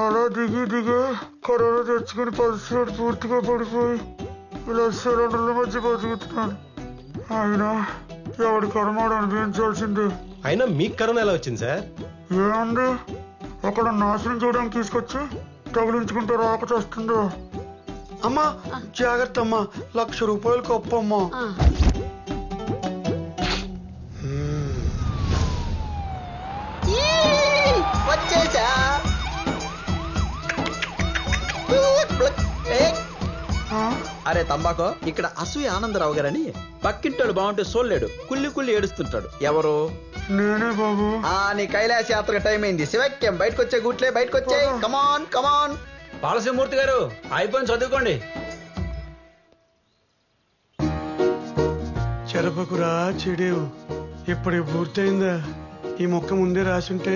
అలా దిగి దిగి కరోనా తెచ్చుకుని పరిస్థితి పూర్తిగా పడిపోయి ఇలా సిలిండర్ల మధ్య బతుకుతున్నాను. అయినా ఎవడి కర్మాడు అనిపించాల్సిందే. అయినా మీకు కరోనా ఎలా వచ్చింది సార్? ఏముంది, అక్కడ నాశనం చేయడానికి తీసుకొచ్చి తగిలించుకుంటే రాక చేస్తుందో. అమ్మా జాగ్రత్త అమ్మా, 1,00,000 రూపాయలు కప్పమ్మా. వచ్చేసా. అరే తంబాకో, ఇక్కడ అసూయ ఆనందరావు గారని పక్కింటోడు బాగుంటే సోల్లేడు కుళ్ళి కుళ్ళి ఏడుస్తుంటాడు. ఎవరు? నేనే బాబు. నీ కైలాస యాత్ర టైం అయింది. శివక్యం బయటకు వచ్చే గుట్లే, బయటకు వచ్చే. కమాన్ కమాన్. బాలశివమూర్తి గారు అయిపోయింది, చదువుకోండి. చెరపకురా చెడేవు, ఇప్పటికి పూర్తయిందా? ఈ మొక్క ముందే రాసుంటే